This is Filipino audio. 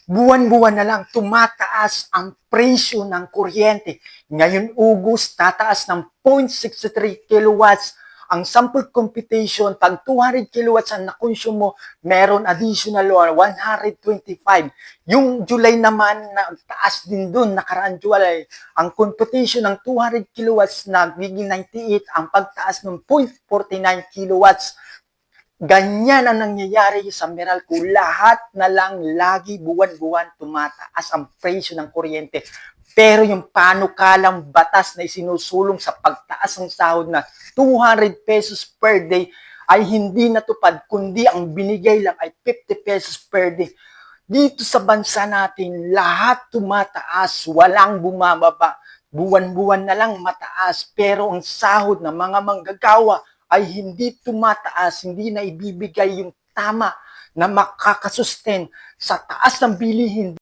Buwan-buwan na lang tumataas ang presyo ng kuryente. Ngayon August, tataas ng 0.63 kilowatts. Ang sample computation, pag 200 kilowatts ang nakonsumo, meron additional 125. Yung July naman, taas din dun, nakaraan July. Ang computation ng 200 kilowatts nagiging 98, ang pagtaas ng 0.49 kilowatts. Ganyan ang nangyayari sa Meralco. Lahat na lang lagi buwan-buwan tumataas ang presyo ng kuryente. Pero yung panukalang batas na isinusulong sa pagtaas ng sahod na 200 pesos per day ay hindi natupad, kundi ang binigay lang ay 50 pesos per day. Dito sa bansa natin, lahat tumataas, walang bumababa. Buwan-buwan na lang mataas, pero ang sahod ng mga manggagawa ay hindi tumataas, hindi na ibibigay yung tama na makakasusten sa taas ng bilihin.